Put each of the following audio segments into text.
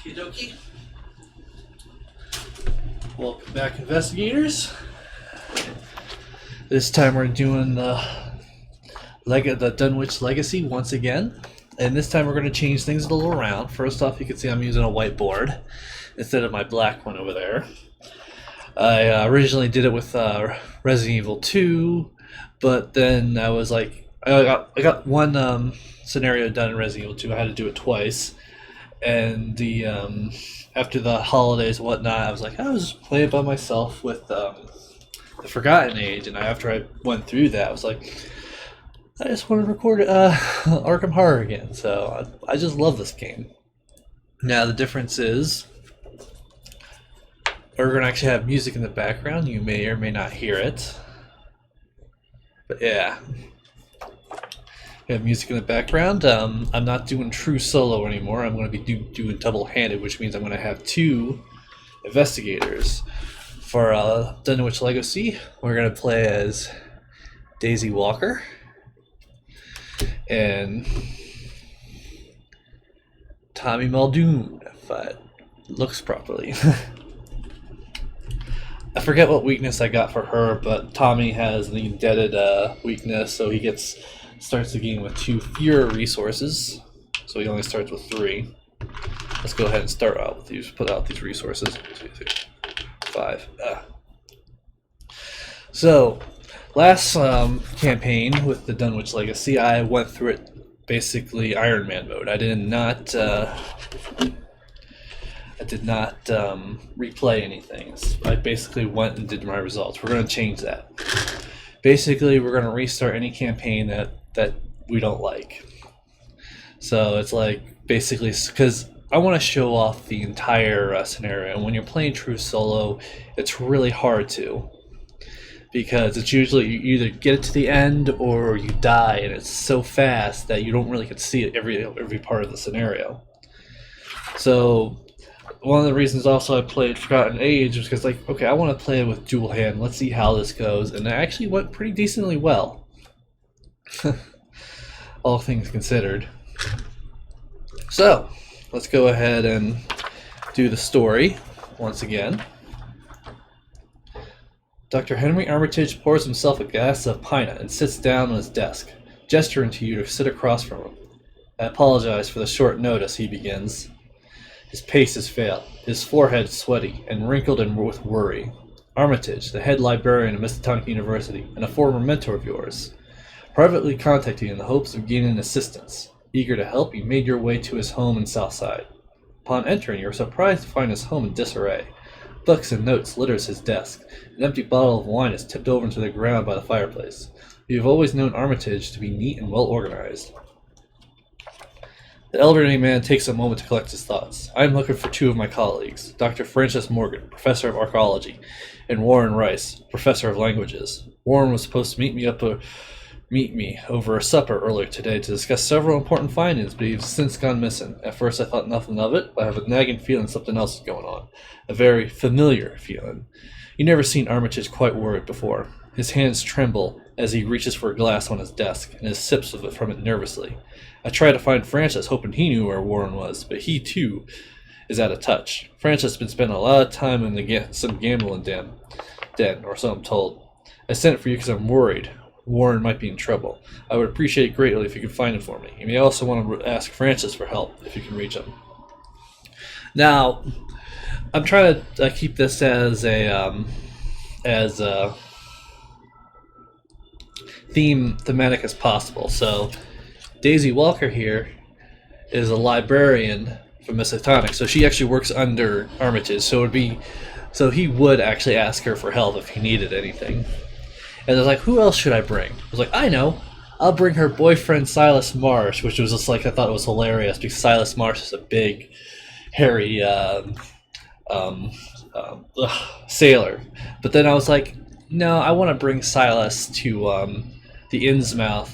Okie dokie. Welcome back, investigators. This time we're doing the Dunwich Legacy once again. And this time we're going to change things a little around. First off, you can see I'm using a whiteboard instead of my black one over there. I originally did it with Resident Evil 2, but then I was like, I got one scenario done in Resident Evil 2. I had to do it twice. And the after the holidays and whatnot, I was like, I was playing by myself with the Forgotten Age, and after I went through that, I was like, I just want to record Arkham Horror again. So I just love this game. Now the difference is we're going to actually have music in the background. You may or may not hear it, but yeah. We have music in the background. I'm not doing true solo anymore. I'm going to be doing double-handed, which means I'm going to have two investigators. For Dunwich Legacy, we're going to play as Daisy Walker and Tommy Muldoon, if it looks properly. I forget what weakness I got for her, but Tommy has the indebted weakness, so he starts the game with 2 fewer resources, so he only starts with 3. Let's go ahead and start out with these. Put out these resources. 2, 3, 5. So, last campaign with the Dunwich Legacy, I went through it basically Iron Man mode. I did not replay anything. I basically went and did my results. We're going to change that. Basically, we're going to restart any campaign that we don't like. So it's like basically because I want to show off the entire scenario. And when you're playing true solo, it's really hard to, because it's usually you either get it to the end or you die, and it's so fast that you don't really get to see it every part of the scenario. So one of the reasons also I played Forgotten Age was because, like, okay, I want to play with dual hand. Let's see how this goes, and it actually went pretty decently well. All things considered. So, let's go ahead and do the story once again. Dr. Henry Armitage pours himself a glass of pina and sits down on his desk, gesturing to you to sit across from him. I apologize for the short notice, he begins. His pace is failed, his forehead sweaty and wrinkled with worry. Armitage, the head librarian of Miskatonic University and a former mentor of yours, privately contacted you in the hopes of gaining assistance. Eager to help, you made your way to his home in Southside. Upon entering, you were surprised to find his home in disarray. Books and notes litters his desk. An empty bottle of wine is tipped over into the ground by the fireplace. You have always known Armitage to be neat and well organized. The elderly man takes a moment to collect his thoughts. I am looking for 2 of my colleagues, Dr. Francis Morgan, professor of archaeology, and Warren Rice, professor of languages. Warren was supposed to meet me over a supper earlier today to discuss several important findings, but he's since gone missing. At first I thought nothing of it, but I have a nagging feeling something else is going on. A very familiar feeling. You've never seen Armitage quite worried before. His hands tremble as he reaches for a glass on his desk, and sips from it nervously. I try to find Francis, hoping he knew where Warren was, but he, too, is out of touch. Francis has been spending a lot of time in some gambling den, or so I'm told. I sent it for you because I'm worried. Warren might be in trouble. I would appreciate it greatly if you could find him for me. You may also want to ask Francis for help, if you can reach him. Now, I'm trying to keep this as a thematic as possible. So, Daisy Walker here is a librarian from Miskatonic, so she actually works under Armitage. So he would actually ask her for help if he needed anything. And they're like, who else should I bring? I was like, I know. I'll bring her boyfriend Silas Marsh, which was just like, I thought it was hilarious because Silas Marsh is a big, hairy sailor. But then I was like, no, I want to bring Silas to the Innsmouth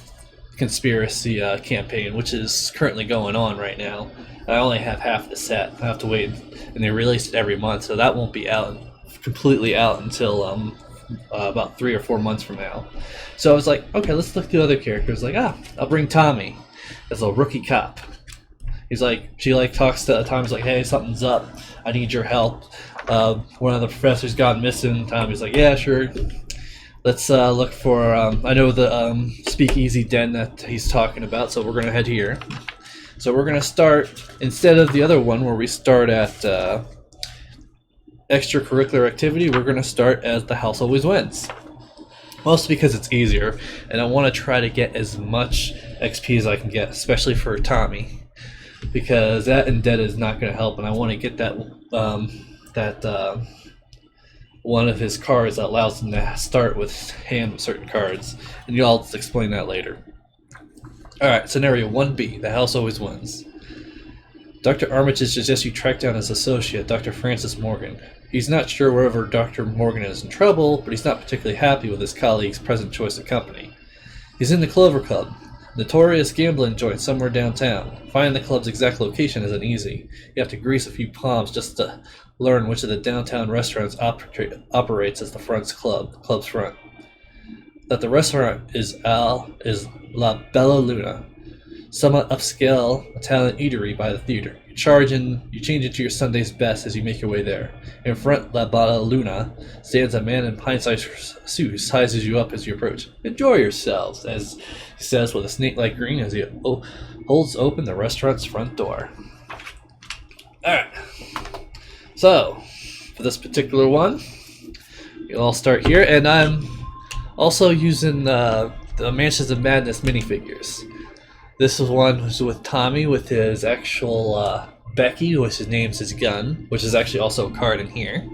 conspiracy campaign, which is currently going on right now. I only have half the set. I have to wait, and they release it every month, so that won't be completely out until about 3 or 4 months from now. So I was like, okay, let's look through other characters. Like, I'll bring Tommy as a rookie cop. He's like, she like talks to Tommy's like, hey, something's up. I need your help. One of the professors gone missing. Tommy's like, yeah, sure. Let's look for. I know the speakeasy den that he's talking about, so we're gonna head here. So we're gonna start instead of the other one where we start at extracurricular activity. We're gonna start as the house always wins. Mostly because it's easier, and I want to try to get as much XP as I can get, especially for Tommy, because that in debt is not going to help, and I want to get that one of his cards that allows him to start with hand with certain cards, and I'll explain that later. All right, scenario 1B: the house always wins. Dr. Armitage suggests you track down his associate, Dr. Francis Morgan. He's not sure whether Dr. Morgan is in trouble, but he's not particularly happy with his colleague's present choice of company. He's in the Clover Club, a notorious gambling joint somewhere downtown. Finding the club's exact location isn't easy. You have to grease a few palms just to learn which of the downtown restaurants operates as the club's front. That the restaurant is La Bella Luna, somewhat upscale Italian eatery by the theater. You change into your Sunday's best as you make your way there. In front, La Bella Luna stands a man in pint-sized suit who sizes you up as you approach. Enjoy yourselves, as he says with a snake-like grin as he holds open the restaurant's front door. Alright, so for this particular one, you'll all start here, and I'm also using the Mansions of Madness minifigures. This is one who's with Tommy with his actual Becky, which names his gun, which is actually also a card in here.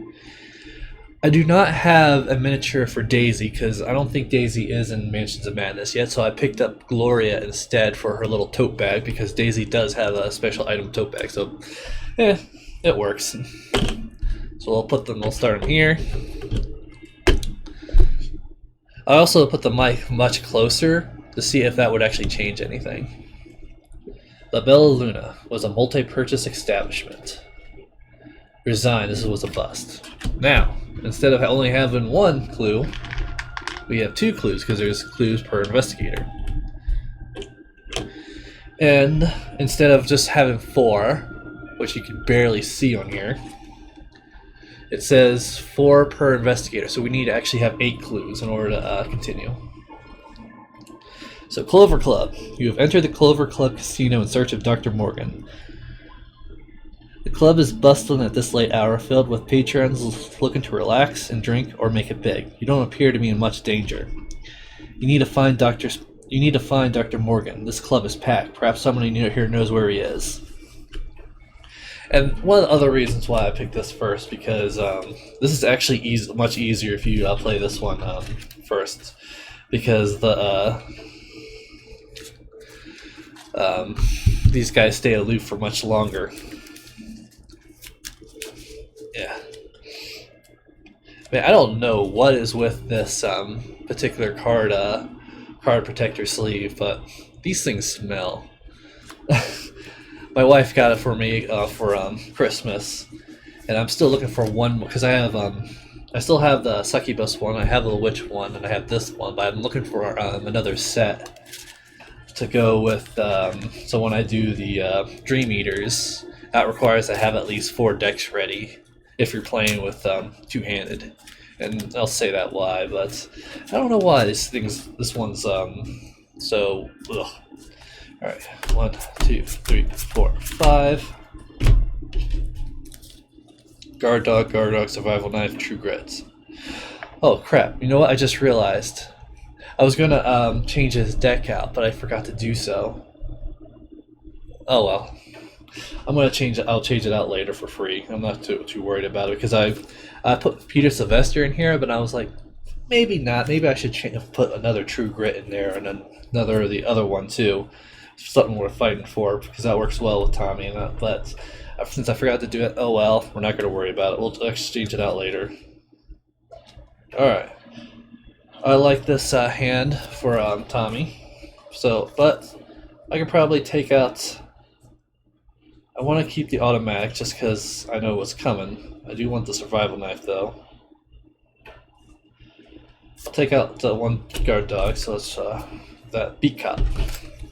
I do not have a miniature for Daisy because I don't think Daisy is in Mansions of Madness yet, so I picked up Gloria instead for her little tote bag because Daisy does have a special item tote bag, so it works. So we'll start them here. I also put the mic much closer to see if that would actually change anything. La Bella Luna was a multi-purchase establishment. Resigned, this was a bust. Now, instead of only having one clue, we have 2 clues because there's clues per investigator. And instead of just having 4, which you can barely see on here, it says 4 per investigator, so we need to actually have 8 clues in order to continue. So, Clover Club. You have entered the Clover Club casino in search of Dr. Morgan. The club is bustling at this late hour, filled with patrons looking to relax and drink or make it big. You don't appear to be in much danger. You need to find Dr. Morgan. This club is packed. Perhaps someone here knows where he is. And one of the other reasons why I picked this first, because this is actually much easier if you play this one first, because these guys stay aloof for much longer. Yeah. Man, I don't know what is with this particular card protector sleeve, but these things smell. My wife got it for me for Christmas, and I'm still looking for one because I still have the succubus one, I have the witch one, and I have this one, but I'm looking for another set to go with. So when I do the Dream Eaters, that requires I have at least 4 decks ready if you're playing with two-handed, and I'll say that why, but I don't know why this one's so ugh. Alright, 1, 2, 3, 4, 5. Guard dog, survival knife, true grits. Oh crap, you know what I just realized? I was gonna change his deck out, but I forgot to do so. Oh well. I'll change it out later for free. I'm not too worried about it because I put Peter Sylvester in here, but I was like, maybe not. Maybe I should put another true grit in there and the other one too. Something worth fighting for because that works well with Tommy and that. But since I forgot to do it, oh well, we're not going to worry about it. We'll exchange it out later. All right. I like this hand for Tommy. So, but I could probably take out. I want to keep the automatic just because I know what's coming. I do want the survival knife though. I'll take out the one guard dog. So let's that beat cop.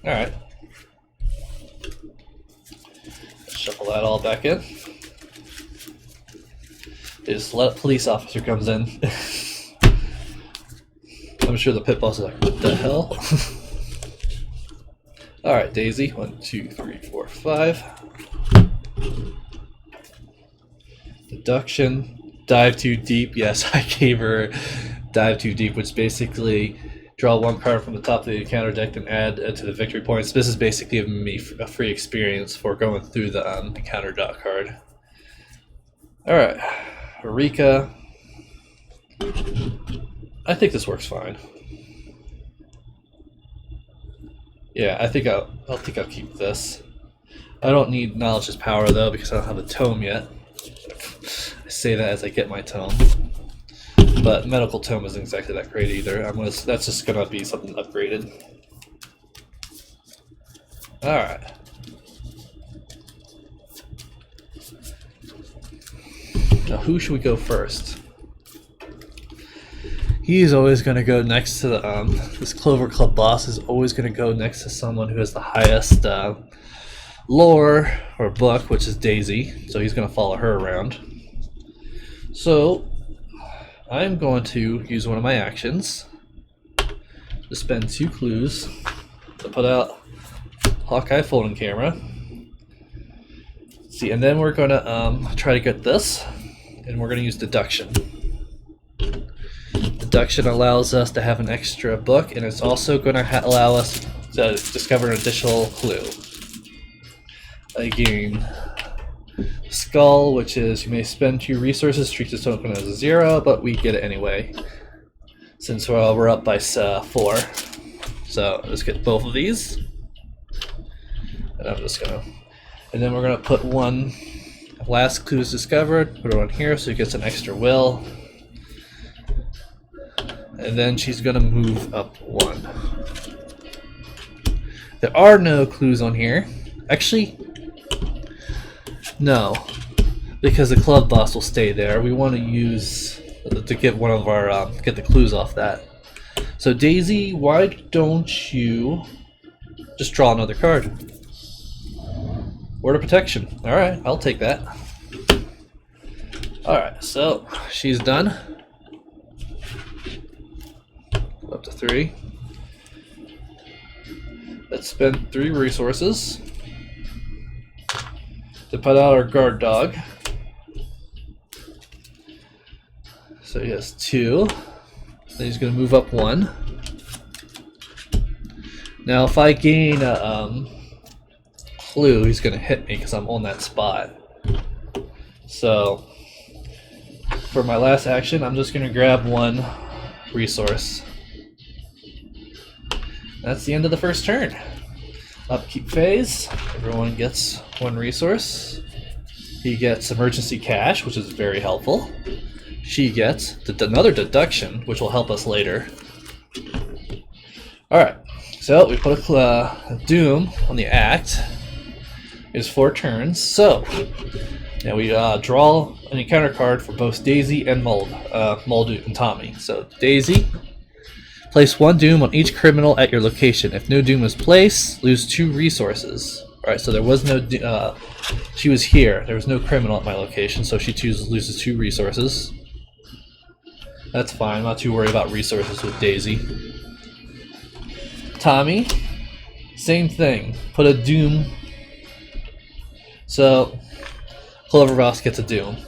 All right. Shuffle that all back in. They just let a police officer comes in. I'm sure the pit boss is like, what the hell? Alright, Daisy. 1, 2, 3, 4, 5. Deduction. Dive too deep. Yes, I gave her dive too deep, which basically draw one card from the top of the encounter deck and add to the victory points. This is basically giving me a free experience for going through the encounter dot card. Alright, Eureka. I think this works fine. Yeah, I think I'll keep this. I don't need Knowledge is Power though because I don't have a tome yet. I say that as I get my tome. But Medical Tome isn't exactly that great either. That's just gonna be something upgraded. Alright. Now who should we go first? He's always gonna go next to the this Clover Club boss is always gonna go next to someone who has the highest lore or book, which is Daisy. So he's gonna follow her around. So I'm going to use one of my actions to spend 2 clues to put out Hawkeye folding camera. See, and then we're going to try to get this, and we're going to use deduction. Deduction allows us to have an extra book, and it's also going to allow us to discover an additional clue. Again, Skull, which is you may spend 2 resources, treat this token as a 0, but we get it anyway since we're up by 4. So let's get both of these, and I'm just gonna, and then we're gonna put one last clue is discovered. Put it on here so he gets an extra will, and then she's gonna move up 1. There are no clues on here, actually. No, because the club boss will stay there. We want to use to get one of our get the clues off that. So Daisy, why don't you just draw another card? Word of Protection. All right, I'll take that. All right, so she's done. Up to 3. Let's spend 3 resources to put out our guard dog. So he has 2. Then he's going to move up 1. Now if I gain a clue, he's going to hit me because I'm on that spot. So for my last action, I'm just going to grab 1 resource. That's the end of the first turn. Upkeep phase, everyone gets 1 resource. He gets emergency cash, which is very helpful. She gets another deduction, which will help us later. Alright, so we put a Doom on the act. It's 4 turns, so now we draw an encounter card for both Daisy and Muldoon and Tommy. So Daisy, place 1 Doom on each criminal at your location. If no Doom is placed, lose 2 resources. Alright, so there was no... she was here. There was no criminal at my location, so she loses 2 resources. That's fine. I'm not too worried about resources with Daisy. Tommy, same thing. Put a Doom. So, Cloverboss gets a Doom.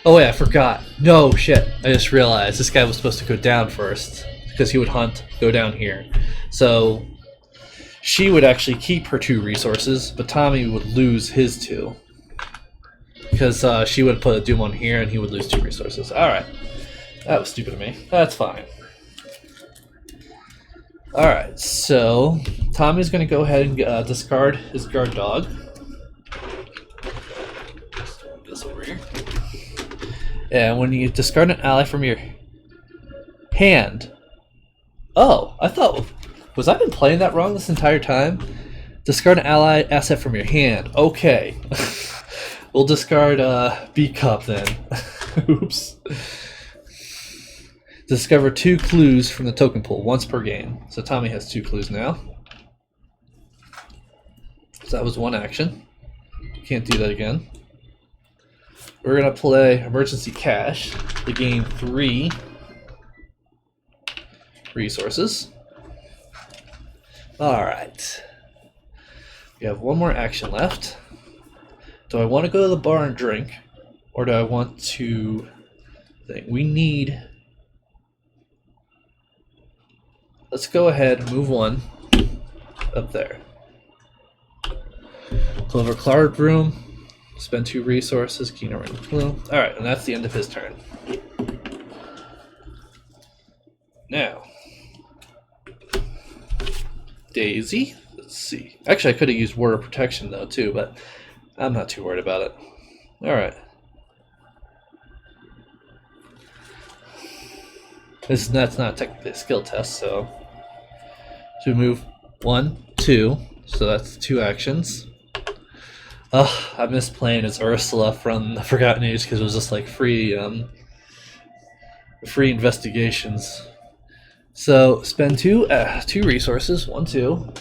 Oh wait, I forgot. No, shit. I just realized this guy was supposed to go down first because he would hunt, go down here. So she would actually keep her 2 resources, but Tommy would lose his 2 because she would put a Doom on here and he would lose 2 resources. Alright. That was stupid of me. That's fine. Alright, so Tommy's going to go ahead and discard his guard dog. This over here. And when you discard an ally from your hand... Oh, I thought... Was I been playing that wrong this entire time? Discard an ally asset from your hand. Okay. We'll discard B Cup then. Oops. Discover 2 clues from the token pool, once per game. So Tommy has 2 clues now. So that was one action. Can't do that again. We're going to play Emergency Cash to gain 3 resources. Alright. We have one more action left. Do I want to go to the bar and drink? Or do I want to think? We need... Let's go ahead and move 1 up there. Clover Cloud Room. Spend 2 resources. Key number blue. Alright, and that's the end of his turn. Now, Daisy. Let's see. Actually, I could have used Word of Protection though too, but I'm not too worried about it. Alright. That's not technically a skill test, so we move 1, 2, so that's 2 actions. I miss playing as Ursula from the Forgotten Age because it was just like free investigations. So spend 2 resources, 1, 2.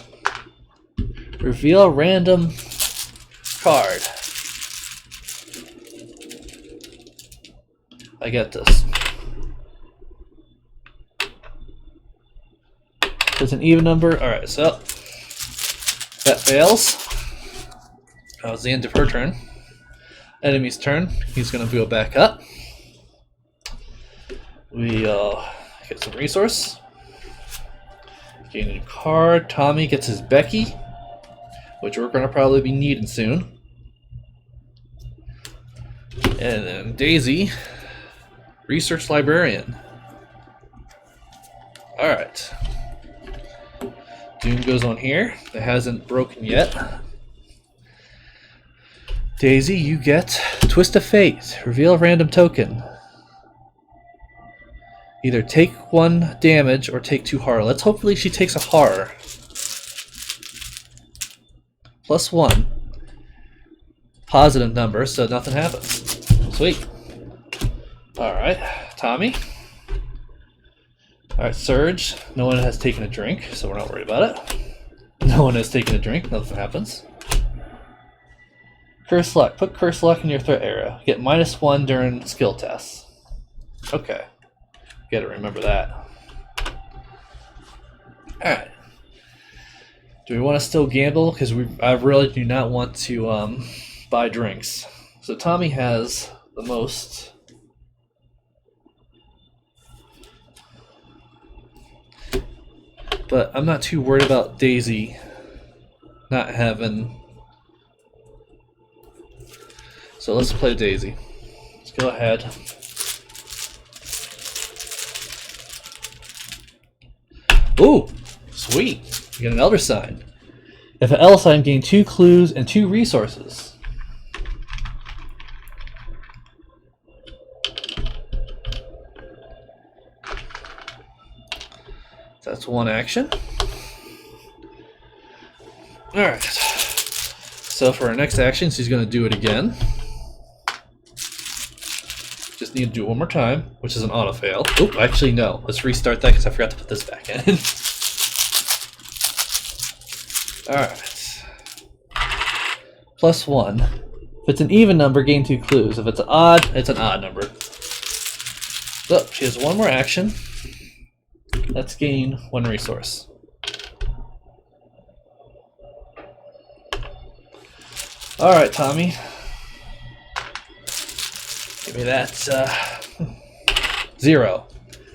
Reveal a random card. I get this. It's an even number. Alright, so that fails. That was the end of her turn. Enemy's turn. He's going to go back up. We get some resource. Gain a new card. Tommy gets his Becky, which we're going to probably be needing soon. And then Daisy, Research Librarian. Alright. Doom goes on here. It hasn't broken yet. Daisy, you get Twist of Fate. Reveal a random token. Either take 1 damage or take 2 horror. Let's hopefully she takes a horror. +1. Positive number, so nothing happens. Sweet. Alright, Tommy. Alright, Surge. No one has taken a drink, so we're not worried about it. No one has taken a drink, nothing happens. Curse Luck. Put Curse Luck in your threat area. Get -1 during skill tests. Okay. Gotta remember that. Alright. Do we want to still gamble? Because I really do not want to buy drinks. So Tommy has the most. But I'm not too worried about Daisy not having. So let's play Daisy. Let's go ahead. Ooh, sweet. You get an Elder Sign. If an Elder Sign, gain 2 clues and 2 resources. That's 1 action. Alright. So for our next action, she's going to do it again. Just need to do it 1 more time, which is an auto fail. Oop, actually no. Let's restart that because I forgot to put this back in. Alright. +1. If it's an even number, gain 2 clues. If it's odd, it's an odd number. So she has 1 more action. Let's gain 1 resource. Alright, Tommy. Give me that 0.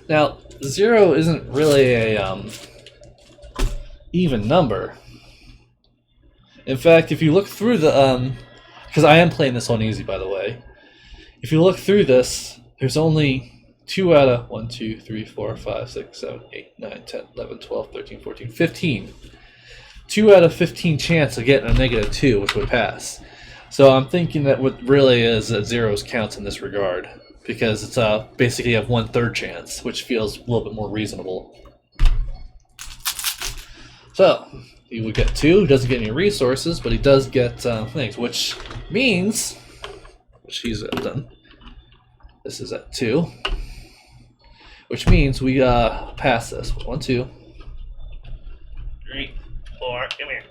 Now, 0 isn't really a even number. In fact, if you look through the because I am playing this on easy, by the way. If you look through this, there's only 2 out of 1, 2, 3, 4, 5, 6, 7, 8, 9, 10, 11, 12, 13, 14, 15. 2 out of 15 chance of getting a -2, which would pass. So I'm thinking that what really is that zeros counts in this regard, because it's basically a 1/3 chance, which feels a little bit more reasonable. So he would get 2. He doesn't get any resources, but he does get things, which means, which he's done. This is at 2, which means we pass this. 1, 2, 3, 4. Come here.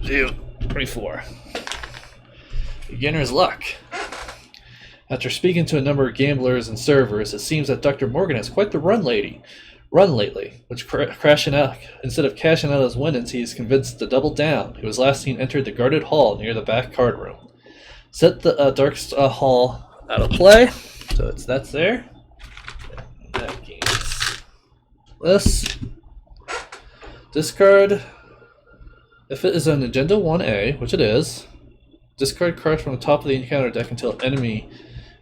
2, 24. Beginner's luck. After speaking to a number of gamblers and servers, it seems that Dr. Morgan has quite the run lately, which crashing out. Instead of cashing out his winnings, he is convinced to double down. He was last seen entered the guarded hall near the back card room. Set the dark hall out of play, so that's there. That gains this. Discard. If it is an Agenda 1A, which it is, discard cards from the top of the encounter deck until an enemy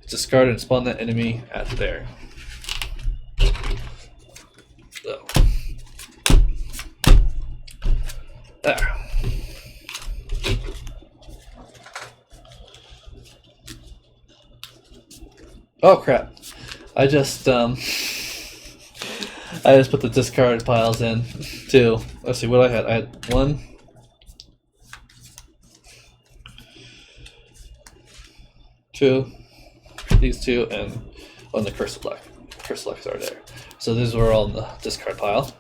is discarded and spawn that enemy at there. So. There. Oh crap. I just put the discard piles in too. Let's see what I had. I had 1, 2, these 2, and the curse select. Curse selects are there. So these were all in the discard pile.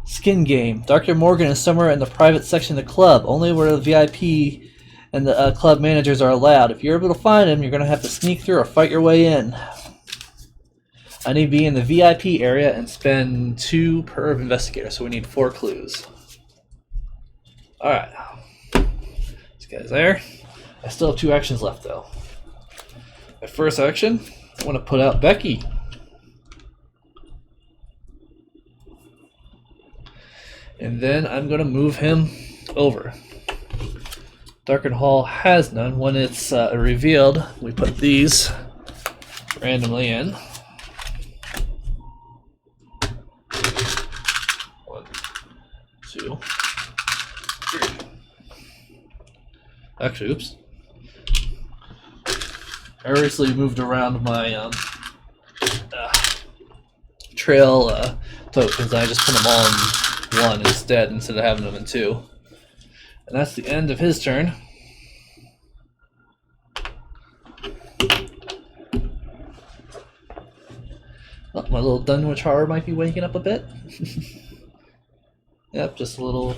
Skin game. Dr. Morgan is somewhere in the private section of the club, only where the VIP and the club managers are allowed. If you're able to find him, you're going to have to sneak through or fight your way in. I need to be in the VIP area and spend 2 per investigator, so we need 4 clues. Alright. This guy's there. I still have 2 actions left, though. My first action, I want to put out Becky. And then I'm going to move him over. Darkened Hall has none. When it's revealed, we put these randomly in. 1, 2, 3. Actually, oops. I recently moved around my trail tokens. I just put them all in 1 instead of having them in 2. And that's the end of his turn. Oh, my little Dunwich horror might be waking up a bit. Yep, just a little.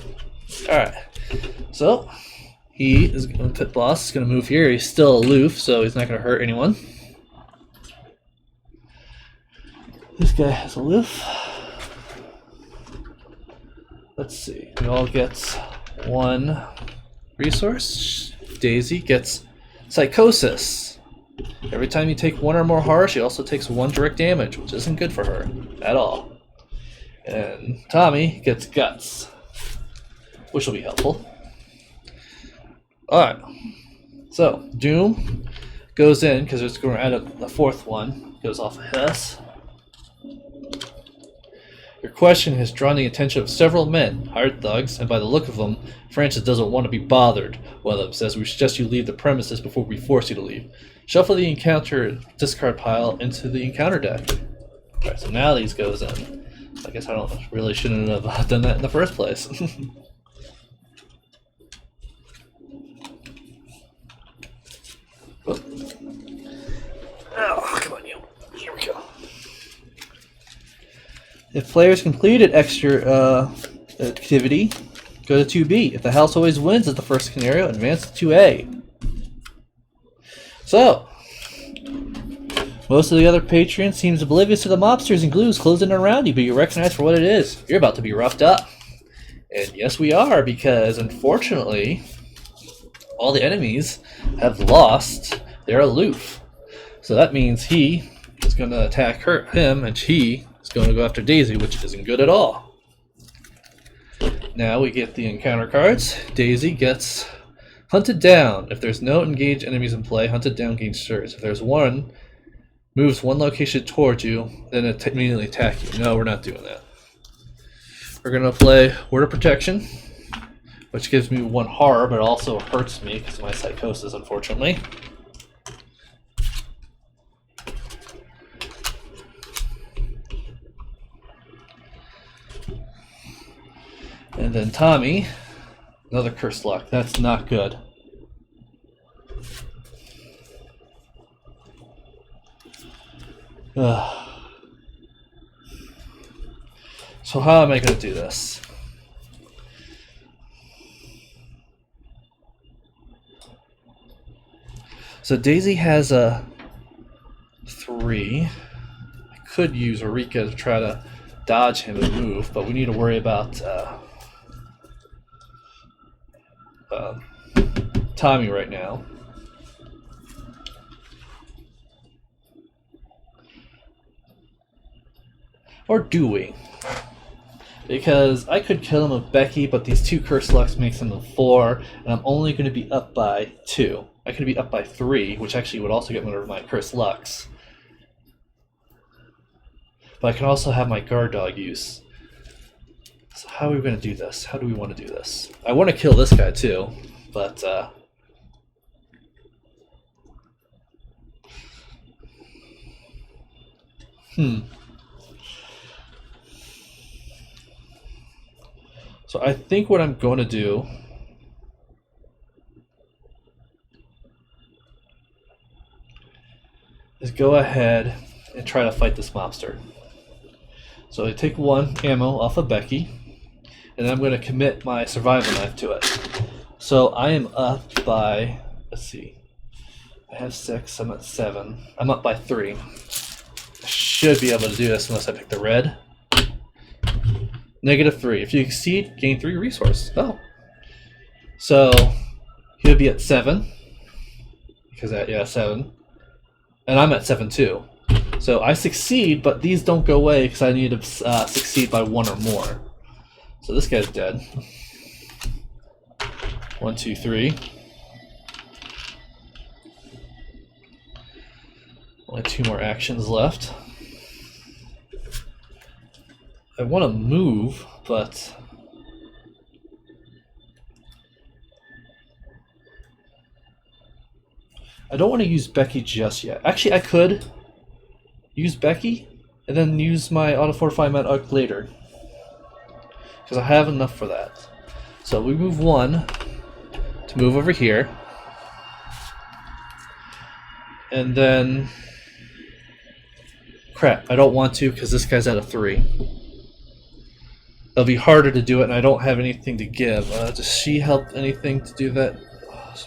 Alright. So, he is going to pit boss, is going to move here. He's still aloof, so he's not going to hurt anyone. This guy has aloof. Let's see. We all get 1 resource. Daisy gets Psychosis. Every time you take 1 or more horror, she also takes 1 direct damage, which isn't good for her at all. And Tommy gets Guts, which will be helpful. Alright. So, Doom goes in, because it's going to add a 4th one. Goes off of Hess. Your question has drawn the attention of several men, hired thugs, and by the look of them, Francis doesn't want to be bothered. One of them says, we suggest you leave the premises before we force you to leave. Shuffle the encounter discard pile into the encounter deck. Alright, so now these goes in. I guess I shouldn't have done that in the first place. Oh, come on, you. Here we go. If players completed extra activity, go to 2B. If the house always wins at the first scenario, advance to 2A. So, most of the other patrons seems oblivious to the mobsters and glues closing around you, but you recognize for what it is. You're about to be roughed up. And yes, we are, because unfortunately, all the enemies have lost their aloof. So that means he is going to attack him, and he is going to go after Daisy, which isn't good at all. Now we get the encounter cards. Daisy gets Hunted Down. If there's no engaged enemies in play, Hunted Down gains surge. If there's one, moves 1 location towards you, then it immediately attack you. No, we're not doing that. We're going to play Word of Protection, which gives me 1 horror, but also hurts me because of my psychosis, unfortunately. And then Tommy, another curse luck. That's not good. So how am I going to do this? So Daisy has a 3. I could use Eureka to try to dodge him and move, but we need to worry about Tommy right now. Or do we? Because I could kill him with Becky, but these 2 Curse Lucks makes him a 4, and I'm only going to be up by 2. I could be up by 3, which actually would also get rid of my Curse Lucks. But I can also have my Guard Dog use. So how are we going to do this? How do we want to do this? I want to kill this guy too, but So I think what I'm going to do is go ahead and try to fight this mobster. So I take 1 ammo off of Becky, and I'm going to commit my survival knife to it. So I am up by, let's see, I have 6, I'm at 7. I'm up by 3. I should be able to do this unless I pick the red. -3. If you exceed, gain 3 resource. Oh. So he would be at 7. Because that, yeah, 7. And I'm at 7 too. So I succeed, but these don't go away because I need to succeed by 1 or more. So this guy's dead. 1, 2, 3. Only 2 more actions left. I want to move, but I don't want to use Becky just yet. Actually, I could use Becky and then use my auto fortify med arc later, because I have enough for that. So we move 1 to move over here, and then crap, I don't want to because this guy's at a 3. It'll be harder to do it, and I don't have anything to give. Does she help anything to do that?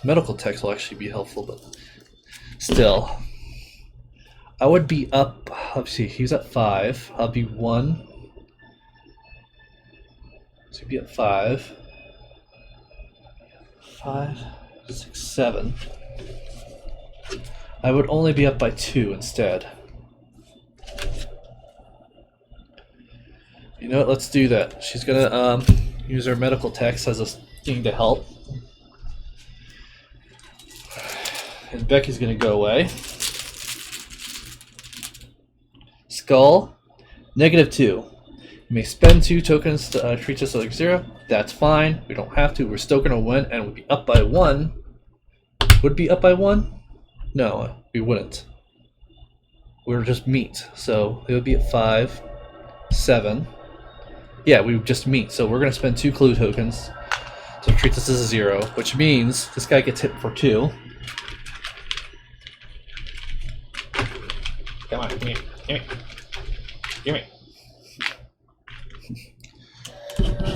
Medical techs will actually be helpful, but still. I would be up, let's see, he's at 5. I'll be 1. So he'd be at 5. 5, 6, 7. I would only be up by 2 instead. You know what, let's do that. She's gonna use her medical text as a thing to help. And Becky's gonna go away. Skull, -2. You may spend 2 tokens to treat this like 0. That's fine. We don't have to. We're still gonna win, and we'd be up by 1. Would be up by 1? No, we wouldn't. We're just meat. So it would be at 5, 7. Yeah, we would just meet, so we're going to spend 2 clue tokens to treat this as a 0, which means this guy gets hit for 2. Come on, gimme, gimme, gimme.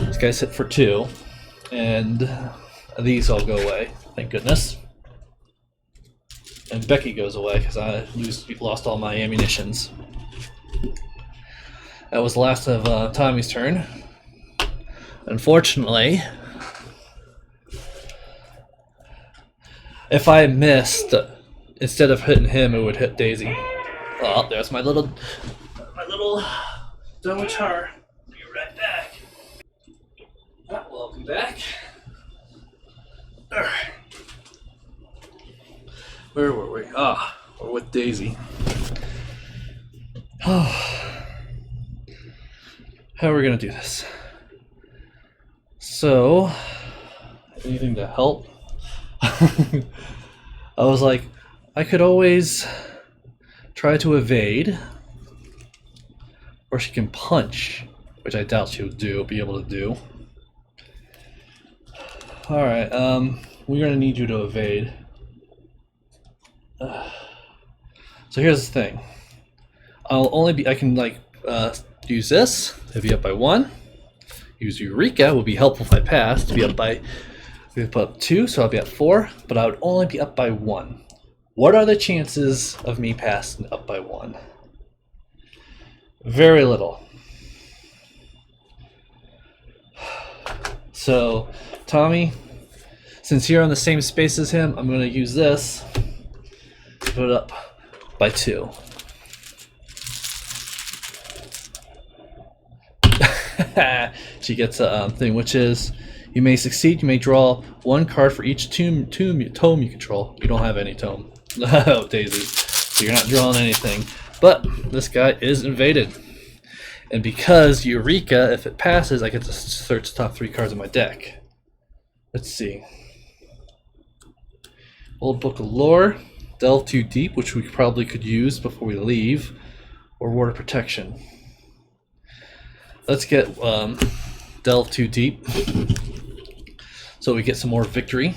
This guy's hit for 2, and these all go away, thank goodness. And Becky goes away because I lost all my ammunitions. That was the last of Tommy's turn. Unfortunately, if I missed, instead of hitting him, it would hit Daisy. Oh, there's my little Dunwich Har. Be right back. Welcome back. All right. Where were we? We're with Daisy. How are we gonna do this? So, anything to help? I was like, I could always try to evade, or she can punch, which I doubt she would be able to do. All right, we're gonna need you to evade. So here's the thing. I can like use this to be up by 1. Use Eureka will be helpful if I pass to be up by 2, so I'll be at 4, but I would only be up by 1. What are the chances of me passing up by 1? Very little. So, Tommy, since you're on the same space as him, I'm going to use this to put it up by 2. She gets a thing, which is you may succeed. You may draw 1 card for each tome you control. You don't have any tome. Oh, Daisy. So you're not drawing anything. But this guy is invaded. And because Eureka, if it passes, I get to search the top 3 cards of my deck. Let's see. Old Book of Lore, Delve Too Deep, which we probably could use before we leave, or Water Protection. Let's get Delve Too Deep so we get some more victory.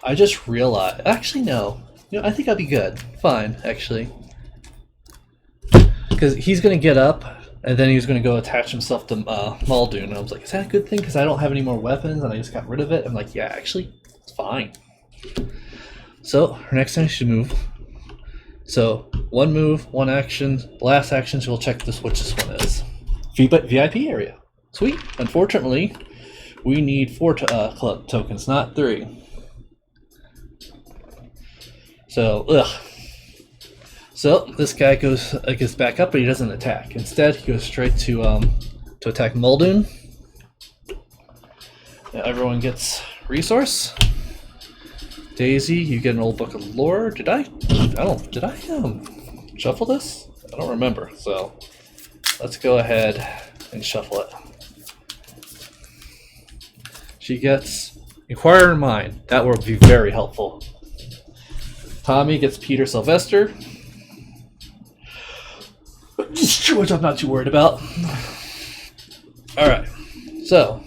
I just realized, actually no, I think I'll be good. Fine, actually. Because he's going to get up, and then he's going to go attach himself to Muldoon. And I was like, is that a good thing? Because I don't have any more weapons, and I just got rid of it. I'm like, yeah, actually, it's fine. So, her next time she should move. So, 1 move, 1 action. Last action, she'll check which this one is. VIP area. Sweet. Unfortunately, we need 4 club tokens, not 3. So, So this guy gets back up, but he doesn't attack. Instead, he goes straight to attack Muldoon. Now everyone gets resource. Daisy, you get an Old Book of Lore. Did I shuffle this? I don't remember. So let's go ahead and shuffle it. She gets Inquire in Mind. That will be very helpful. Tommy gets Peter Sylvester, which I'm not too worried about. Alright, so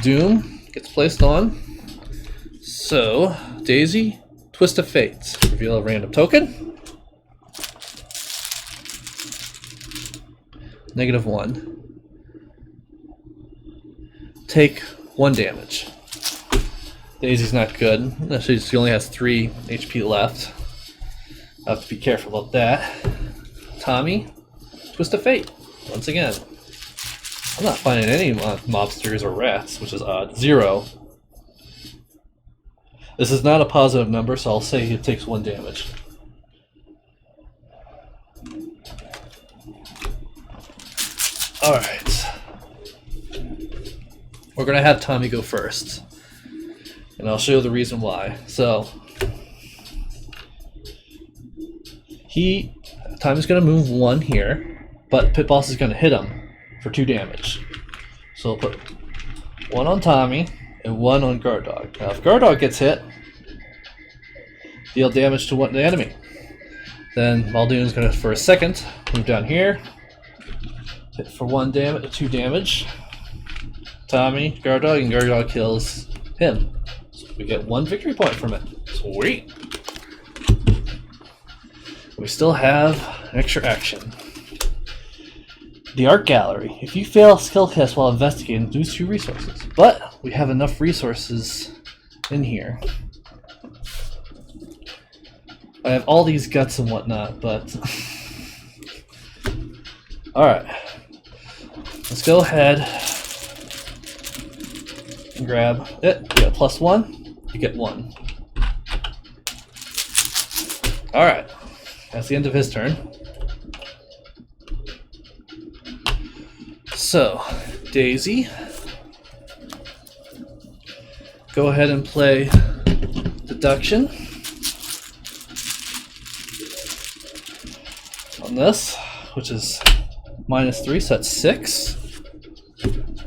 Doom gets placed on. So, Daisy, Twist of Fate. Reveal a random token. -1. Take 1 damage. Daisy's not good. She only has 3 HP left. I have to be careful about that. Tommy, Twist of Fate. Once again. I'm not finding any mobsters or rats, which is odd. 0. This is not a positive number, so I'll say it takes 1 damage. Alright. We're going to have Tommy go first. And I'll show you the reason why. So, Tommy's going to move 1 here, but Pit Boss is going to hit him for 2 damage. So we'll put 1 on Tommy and 1 on Guard Dog. Now if Guard Dog gets hit, deal damage to the enemy. Then Muldoon's going to, for a second, move down here, hit for 2 damage. Tommy, Guard Dog, and Guard Dog kills him. So we get 1 victory point from it. Sweet! We still have an extra action. The Art Gallery. If you fail skill test while investigating, lose 2 resources. But we have enough resources in here. I have all these guts and whatnot, but... Alright. Let's go ahead and grab it. You get a +1. You get 1. Alright. That's the end of his turn. So, Daisy, go ahead and play Deduction on this, which is -3, so that's 6.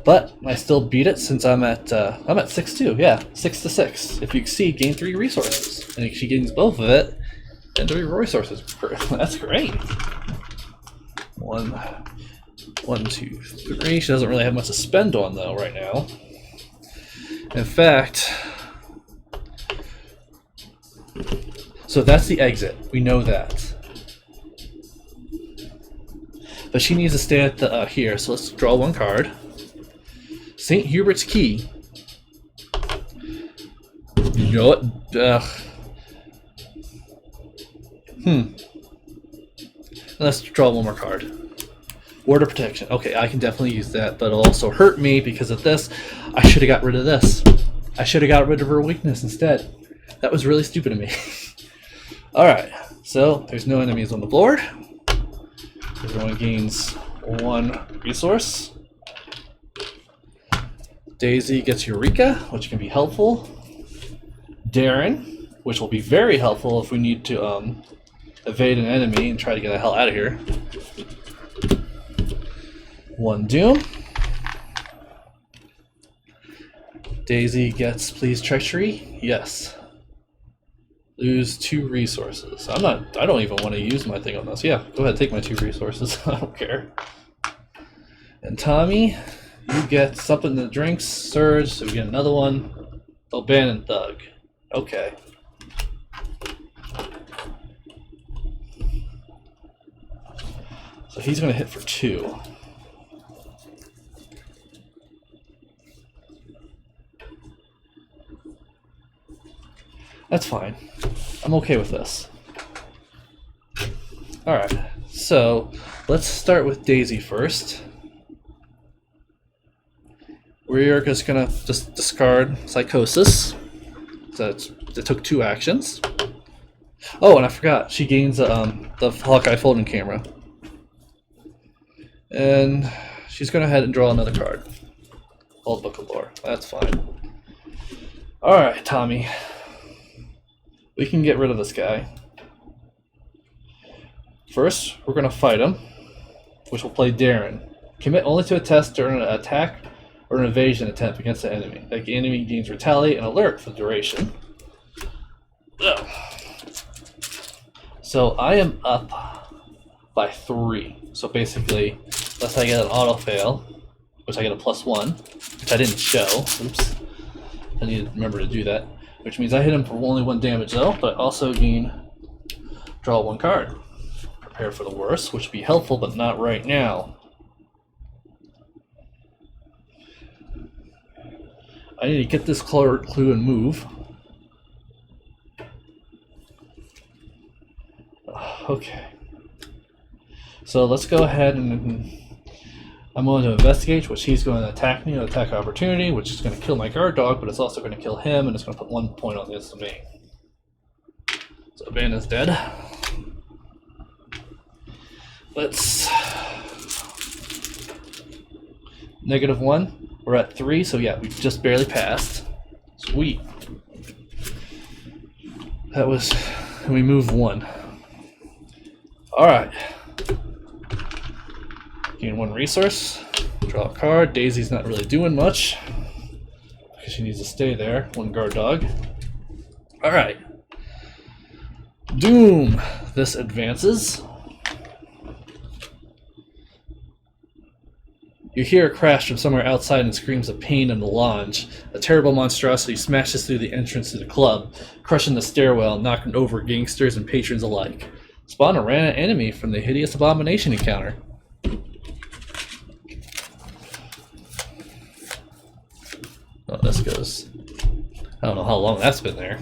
But I still beat it since I'm at 6 too. Yeah, 6 to 6. If you exceed, gain 3 resources, and if she gains both of it, then 3 resources. That's great. 1, 2, 3. She doesn't really have much to spend on though right now. In fact, So that's the exit. We know that. But she needs to stay at the here. So let's draw one card. St. Hubert's Key. You know what? Let's draw one more card. Ward of Protection. Okay, I can definitely use that, but it'll also hurt me because of this. I should have got rid of this. I should have got rid of her weakness instead. That was really stupid of me. Alright, so there's no enemies on the board. Everyone gains one resource. Daisy gets Eureka, which can be helpful. Darren, which will be very helpful if we need to evade an enemy and try to get the hell out of here. One Doom. Daisy gets Please Treachery. Yes. Lose 2 resources. I don't even want to use my thing on this. Yeah, go ahead, take my 2 resources. I don't care. And Tommy, you get something that drinks, Surge, so we get another one. Abandoned Thug. Okay. So he's going to hit for 2. That's fine. I'm okay with this. Alright, so let's start with Daisy first. We're just going to just discard Psychosis. So it took 2 actions. Oh, and I forgot. She gains the Hawkeye folding camera. And she's going to head and draw another card. Old Book of Lore. That's fine. Alright, Tommy. We can get rid of this guy. First, we're going to fight him, which will play Darren. Commit only to a test during an attack or an evasion attempt against the enemy. Like the enemy gains Retaliate and Alert for the duration. Ugh. So I am up by 3. So basically, unless I get an auto fail, which I get a +1, which I didn't show. Oops. I need to remember to do that. Which means I hit him for only 1 damage though, but I also draw 1 card. Prepare for the worst, which would be helpful, but not right now. I need to get this clue and move. Okay. So let's go ahead and I'm going to investigate, which he's going to attack me, an attack opportunity, which is going to kill my guard dog, but it's also going to kill him, and it's going to put 1 point on against me. So Abandon's dead. Let's -1. We're at 3, so yeah, we just barely passed. Sweet. That was, and we move 1. All right. Gain 1 resource, draw a card. Daisy's not really doing much because she needs to stay there. 1 guard dog. Alright. Doom. This advances. You hear a crash from somewhere outside and screams of pain in the lounge. A terrible monstrosity smashes through the entrance to the club, crushing the stairwell, knocking over gangsters and patrons alike. Spawn a random enemy from the hideous abomination encounter. Oh, this goes. I don't know how long that's been there.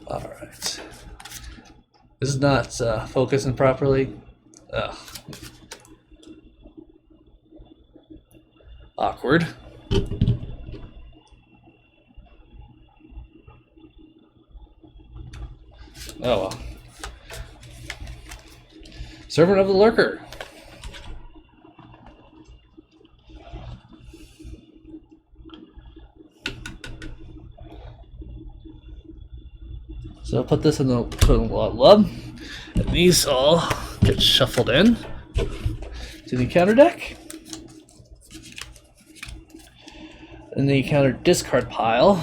Alright. This is not focusing properly. Ugh. Awkward. Oh well. Servant of the Lurker. So I'll put this in the lub, and these all get shuffled in to the counter deck. In the counter discard pile.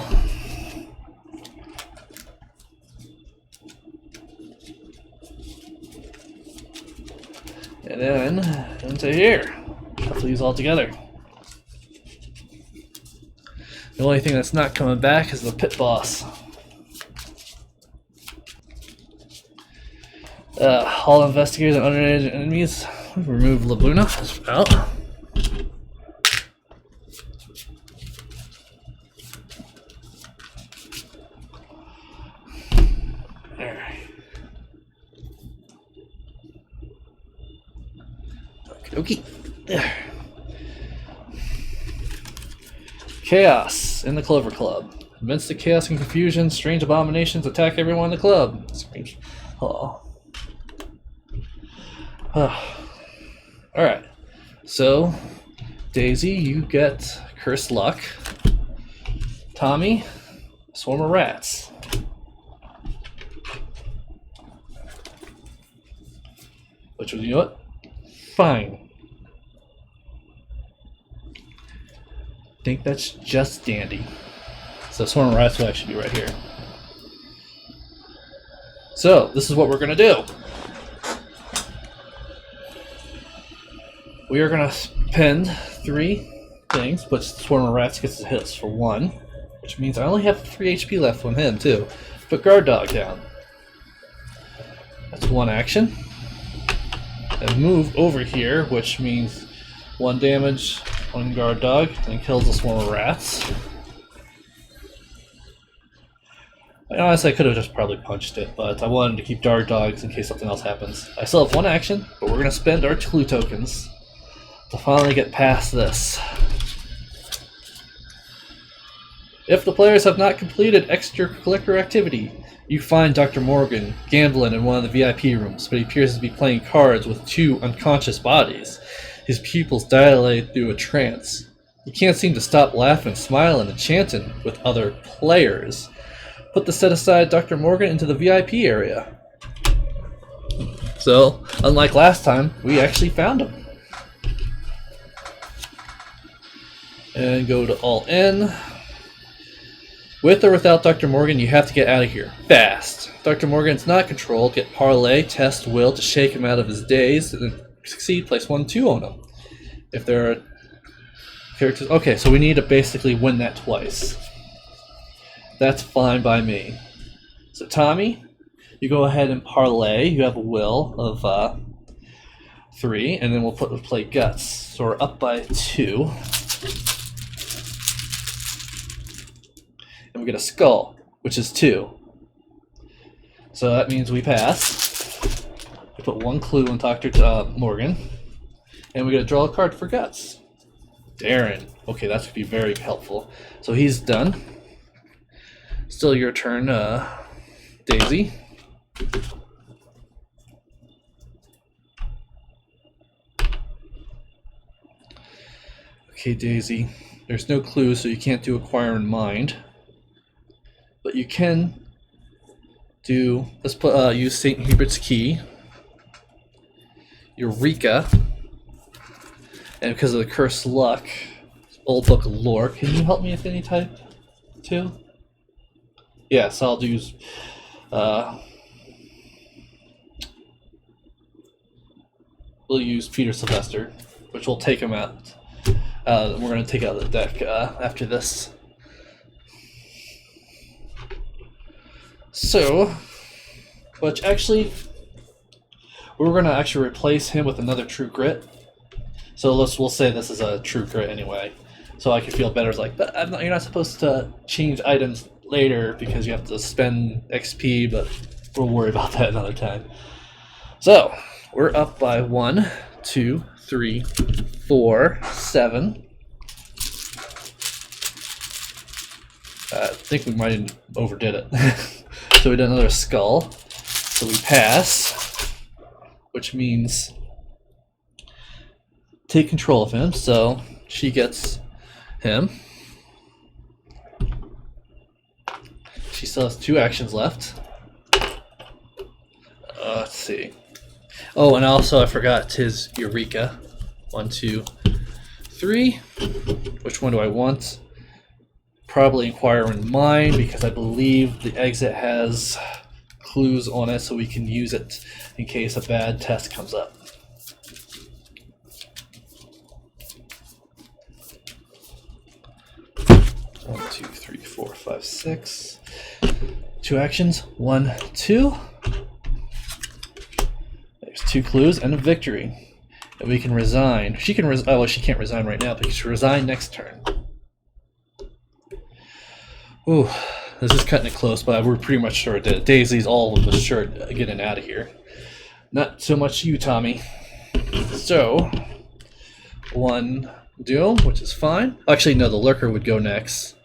And then into here. Shuffle these all together. The only thing that's not coming back is the pit boss. All investigators and unrelated enemies. Remove Labuna out. Alright. Okay. Chaos in the Clover Club. Amidst the chaos and confusion, strange abominations attack everyone in the club. Oh. Alright. So, Daisy, you get Cursed Luck. Tommy, Swarm of Rats. Which was, you know what? Fine. Think that's just dandy. So Swarm of Rats will actually be right here. So, this is what we're going to do. We are going to spend 3 things, but Swarm of Rats gets his hits for 1, which means I only have 3 HP left from him, too. Put Guard Dog down. That's 1 action. And move over here, which means 1 damage on Guard Dog, and kills the Swarm of Rats. Honestly, I could have just probably punched it, but I wanted to keep Guard Dogs in case something else happens. I still have 1 action, but we're going to spend our clue tokens to finally get past this. If the players have not completed extracurricular activity, you find Dr. Morgan gambling in one of the VIP rooms, but he appears to be playing cards with 2 unconscious bodies. His pupils dilate through a trance. He can't seem to stop laughing, smiling, and chanting with other players. Put the set-aside Dr. Morgan into the VIP area. So, unlike last time, we actually found him. And go to All In. With or without Dr. Morgan, you have to get out of here. Fast. Dr. Morgan's not controlled. Get Parlay, Test, Will to shake him out of his daze, and then succeed, place 1-2 on him. If there are characters... Okay, so we need to basically win that twice. That's fine by me. So Tommy, you go ahead and Parlay. You have a Will of 3, and then we'll play Guts. So we're up by 2. And we get a Skull, which is 2. So that means we pass. We put 1 clue on Dr. Morgan. And we get to draw a card for Guts. Darren. Okay, that's going to be very helpful. So he's done. Still your turn, Daisy. Okay, Daisy. There's no clue, so you can't do Acquire in Mind. But you can do, let's put, use St. Hubert's Key, Eureka, and because of the Cursed Luck, Old Book of Lore. Can you help me with any type, too? Yes, I'll do, we'll use Peter Sylvester, which will take him out. We're going to take out the deck after this. So, which actually, we're going to actually replace him with another True Grit. So we'll say this is a True Grit anyway, so I can feel better. It's like, but you're not supposed to change items later because you have to spend XP, but we'll worry about that another time. So, we're up by 1, 2, 3, 4, 7. I think we might have overdid it. So we did another Skull. So we pass, which means take control of him. So she gets him. She still has 2 actions left. Let's see. Oh, and also I forgot his Eureka. 1, 2, 3. Which one do I want? Probably Inquire in Mind, because I believe the exit has clues on it, so we can use it in case a bad test comes up. One, 2, 3, 4, 5, 6. 2 actions. 1, 2. There's 2 clues and a victory. And we can resign. She can resign. Oh, well, she can't resign right now, but she can resign next turn. Ooh, this is cutting it close, but we're pretty much sure it did. Daisy's all but sure getting out of here. Not so much you, Tommy. So, 1 Doom, which is fine. Actually, no, the Lurker would go next.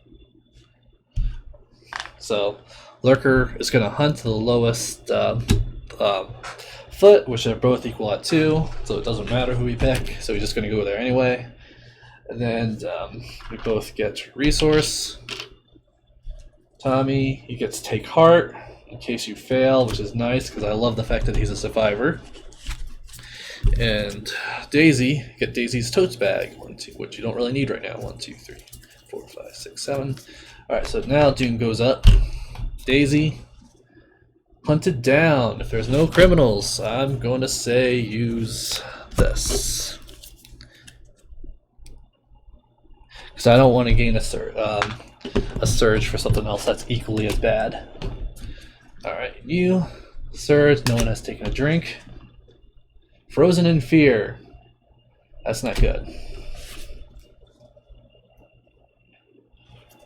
So, Lurker is going to hunt the lowest foot, which are both equal at 2, so it doesn't matter who we pick. So, he's just going to go there anyway. And then we both get resource. Tommy, he gets take heart in case you fail, which is nice because I love the fact that he's a survivor. And Daisy, get Daisy's totes bag, 1, 2, which you don't really need right now. 1, 2, 3, 4, 5, 6, 7. All right, so now Doom goes up. Daisy, hunted down. If there's no criminals, I'm going to say use this because I don't want to gain a surge for something else that's equally as bad. All right, you surge. No one has taken a drink. Frozen in fear. That's not good.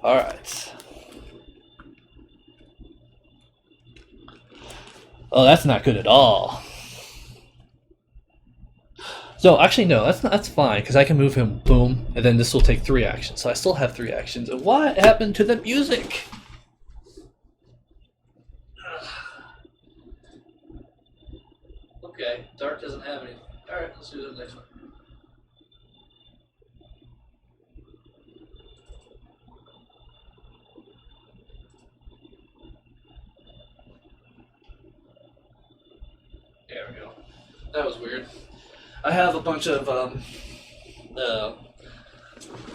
All right. Oh, that's not good at all. So actually, no, that's fine because I can move him, boom, and then this will take 3 actions. So I still have 3 actions. And what happened to the music? Okay, Dark doesn't have any. All right, let's do the next one. There we go. That was weird. I have a bunch of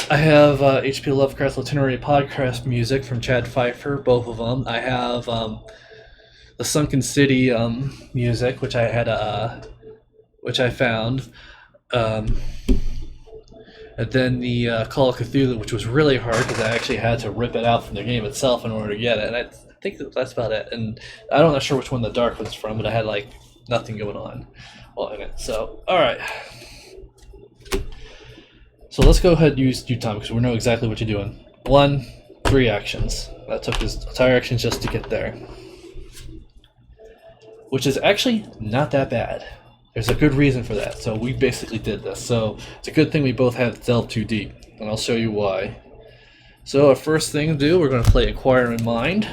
H.P. Lovecraft's Itinerary podcast music from Chad Pfeiffer, both of them. I have the Sunken City music, which I found, and then the Call of Cthulhu, which was really hard because I actually had to rip it out from the game itself in order to get it, and I think that's about it. And I'm not sure which one the Dark was from, but I had like nothing going on in it. So, all right. So let's go ahead and use you, Tom, because we know exactly what you're doing. 1, 3 actions. That took his entire actions just to get there. Which is actually not that bad. There's a good reason for that. So we basically did this. So it's a good thing we both had delved too deep. And I'll show you why. So our first thing to do, we're going to play Inquire in Mind.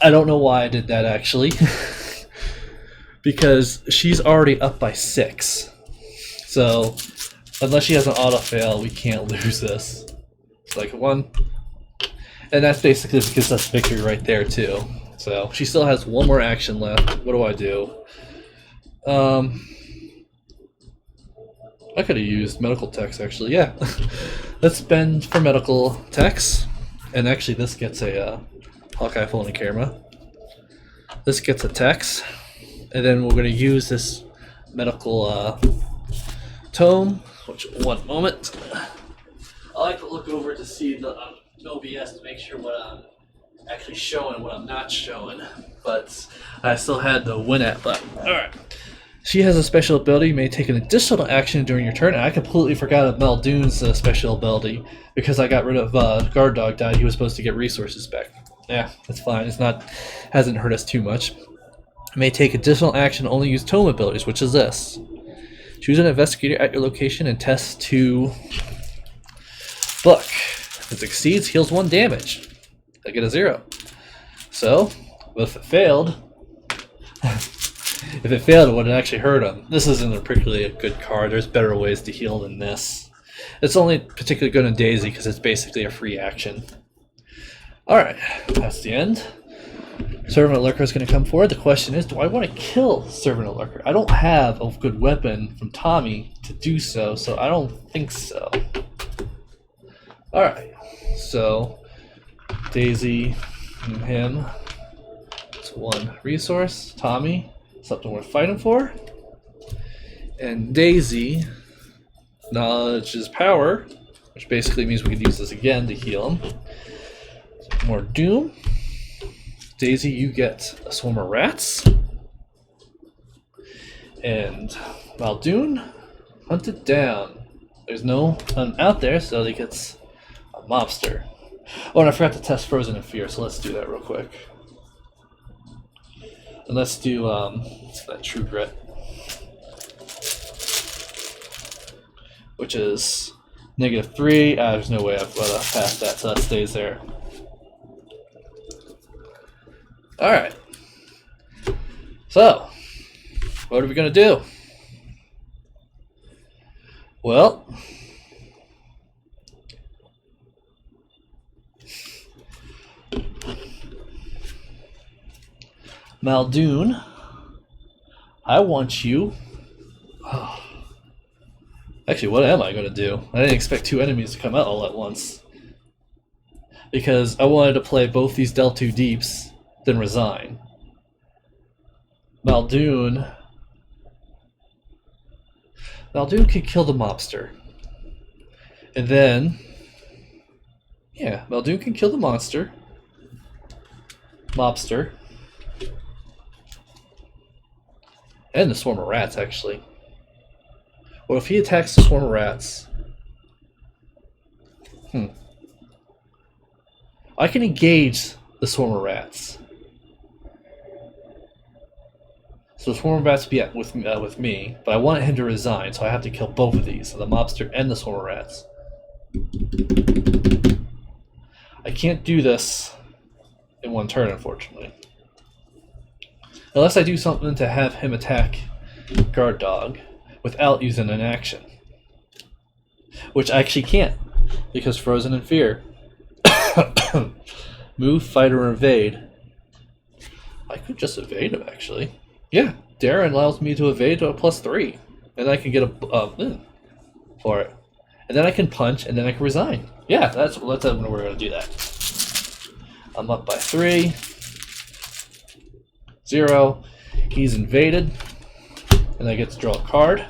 I don't know why I did that, actually. Because she's already up by 6. So unless she has an auto-fail, we can't lose this. It's like 1. And that's basically gives us victory right there, too. So she still has 1 more action left. What do? I could have used medical techs, actually. Yeah. Let's spend for medical techs. And actually, this gets a Hawkeye phone camera. This gets a text. And then we're going to use this medical tome. Which, 1 moment. I like to look over to see the OBS to make sure what I'm actually showing and what I'm not showing. But I still had the win at button. Alright. She has a special ability, may take an additional action during your turn. And I completely forgot of Muldoon's special ability because I got rid of Guard Dog died. He was supposed to get resources back. Yeah, that's fine. Hasn't hurt us too much. May take additional action, only use tome abilities, which is this. Choose an investigator at your location and test to book. If it succeeds, heals 1 damage. I get a 0. So, if it failed, it would actually hurt him. This isn't a particularly a good card. There's better ways to heal than this. It's only particularly good in Daisy because it's basically a free action. Alright, that's the end. Servant Lurker is going to come forward. The question is, do I want to kill Servant Lurker? I don't have a good weapon from Tommy to do so, so I don't think so. Alright, so Daisy and him. It's 1 resource. Tommy, something worth fighting for. And Daisy, knowledge is power, which basically means we could use this again to heal him. So more Doom. Daisy, you get a swarm of rats. And Muldoon hunted down. There's no one out there, so he gets a mobster. Oh, and I forgot to test Frozen in Fear, so let's do that real quick. And let's do that True Grit, which is -3. There's no way I've passed that, so that stays there. Alright. So, what are we going to do? Well, Muldoon, I want you. Oh. Actually, what am I going to do? I didn't expect 2 enemies to come out all at once. Because I wanted to play both these Delve 2 Deeps, then resign. Muldoon could kill the mobster. And then, yeah, Muldoon can kill the mobster. And the swarm of rats, actually. Well, if he attacks the swarm of rats... I can engage the swarm of rats. So the swarm of rats will be with me, but I want him to resign, so I have to kill both of these, so the mobster and the swarm of rats. I can't do this in one turn, unfortunately. Unless I do something to have him attack Guard Dog without using an action. Which I actually can't, because Frozen in Fear. Move, fight, or evade. I could just evade him, actually. Yeah, Darren allows me to evade to a +3. And I can get a for it. And then I can punch, and then I can resign. Yeah, that's when we're going to do that. I'm up by 3. 0. He's invaded. And I get to draw a card.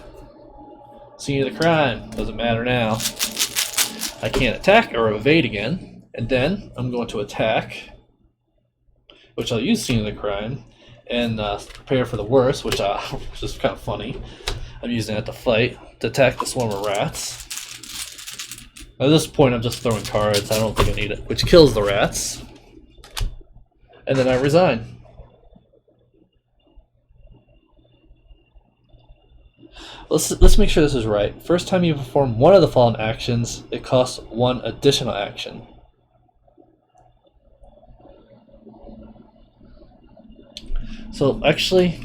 Scene of the crime. Doesn't matter now. I can't attack or evade again. And then I'm going to attack, which I'll use Scene of the Crime, and prepare for the worst, which is kind of funny. I'm using it to fight, to attack the swarm of rats. At this point, I'm just throwing cards. I don't think I need it, which kills the rats. And then I resign. Let's make sure this is right. First time you perform one of the following actions, it costs 1 additional action. So actually,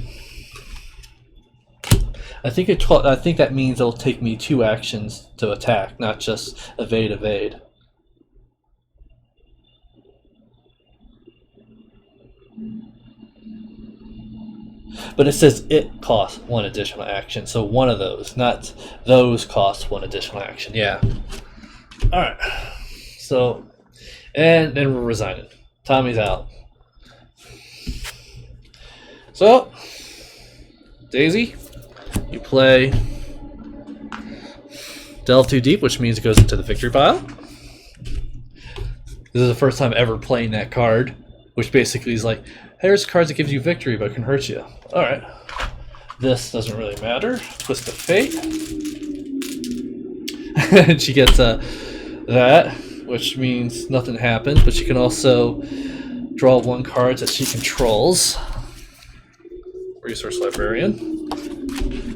I think that means it'll take me 2 actions to attack, not just evade. But it says it costs 1 additional action, so one of those, not those cost 1 additional action. Yeah. All right. So, and then we're resigning. Tommy's out. So, Daisy, you play Delve 2 Deep, which means it goes into the victory pile. This is the first time ever playing that card, which basically is like, here's cards that gives you victory but can hurt you. Alright. This doesn't really matter. Twist of Fate. And she gets that, which means nothing happens, but she can also draw 1 card that she controls. Resource Librarian.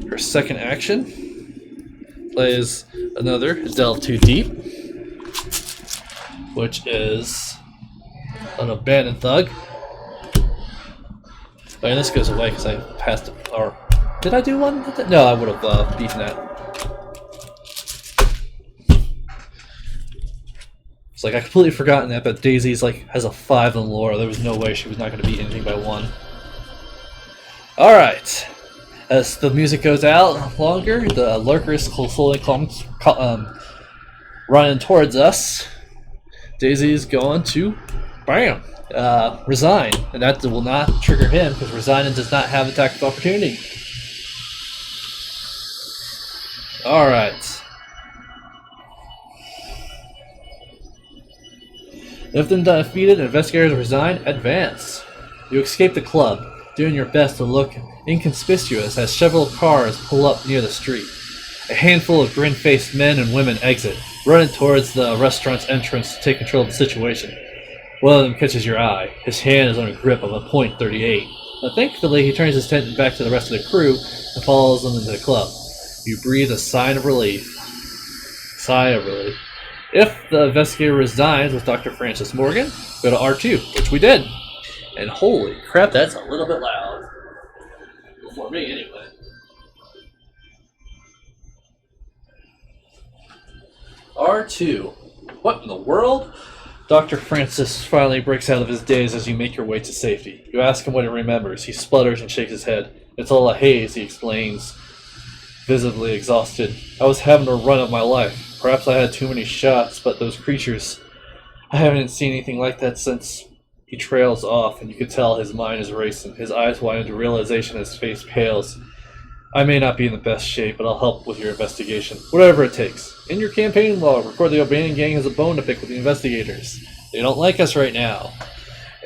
Her second action plays another Delve 2 Deep, which is an Abandoned Thug. And this goes away because I passed it. Or did I do one? No, I would have beaten that. It's like I completely forgotten that, but Daisy's has a 5 in lore. There was no way she was not going to beat anything by 1. All right. As the music goes out longer, the lurkers slowly running towards us. Daisy's going to, bam, resign, and that will not trigger him because resigning does not have attack of opportunity. All right. If then defeated, investigators resign. Advance. You escape the club. doing your best to look inconspicuous as several cars pull up near the street. A handful of grin-faced men and women exit, running towards the restaurant's entrance to take control of the situation. One of them catches your eye. His hand is on a grip of a .38. But thankfully, he turns his attention back to the rest of the crew and follows them into the club. You breathe a sigh of relief. If the investigator resigns with Dr. Francis Morgan, go to R2, which we did. And holy crap, that's a little bit loud. For me, anyway. R2. What in the world? Dr. Francis finally breaks out of his daze as you make your way to safety. You ask him what he remembers. He sputters and shakes his head. It's all a haze, he explains, visibly exhausted. I was having a run of my life. Perhaps I had too many shots, but those creatures... I haven't seen anything like that since... He trails off, and you can tell his mind is racing. His eyes widen to realization, his face pales. I may not be in the best shape, but I'll help with your investigation. Whatever it takes. In your campaign log, record the O'Brien gang has a bone to pick with the investigators. They don't like us right now.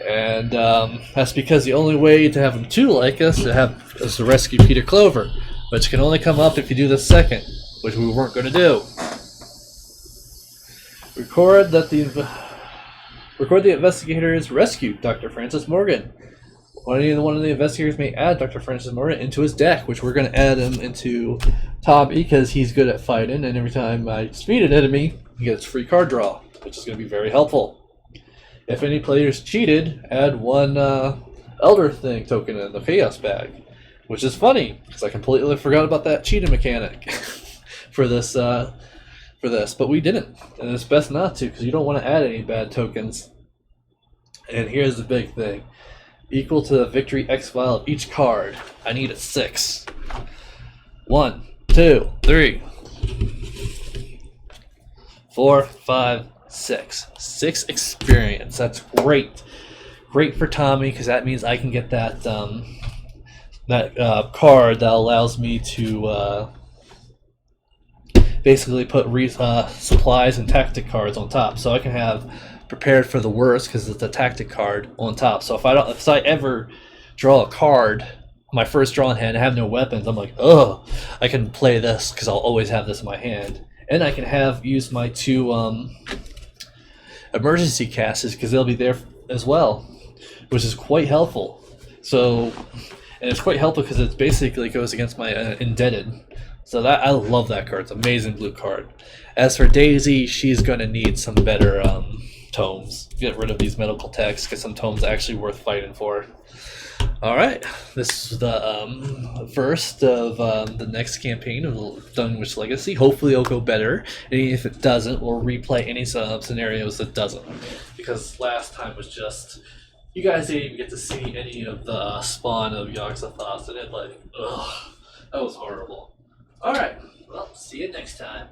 And that's because the only way to have them to like us is to rescue Peter Clover, which can only come up if you do the second, which we weren't going to do. Record the investigators rescued Dr. Francis Morgan. One of the investigators may add Dr. Francis Morgan into his deck, which we're going to add him into Tommy because he's good at fighting, and every time I defeat an enemy, he gets free card draw, which is going to be very helpful. If any players cheated, add one Elder Thing token in the Chaos bag, which is funny because I completely forgot about that cheating mechanic for this. But we didn't, and it's best not to because you don't want to add any bad tokens. And here's the big thing. Equal to the victory X file of each card. I need a 6. 1, 2, 3, 4, 5, 6. 6 experience. That's great. Great for Tommy because that means I can get that card that allows me to basically put supplies and tactic cards on top, so I can have prepared for the worst because it's a tactic card on top. So if I ever draw a card, my first draw in hand, and have no weapons, I'm like, oh, I can play this because I'll always have this in my hand, and I can use my 2 emergency casts because they'll be there as well, which is quite helpful. So, and it's quite helpful because it basically goes against my indebted. So that I love that card. It's an amazing blue card. As for Daisy, she's going to need some better tomes. Get rid of these medical texts, get some tomes actually worth fighting for. Alright, this is the first of the next campaign of Dunwich Legacy. Hopefully it'll go better, and if it doesn't, we'll replay any scenarios that doesn't. Because last time was just... You guys didn't even get to see any of the spawn of Yog-Sothoth, and that was horrible. Alright, well, see you next time.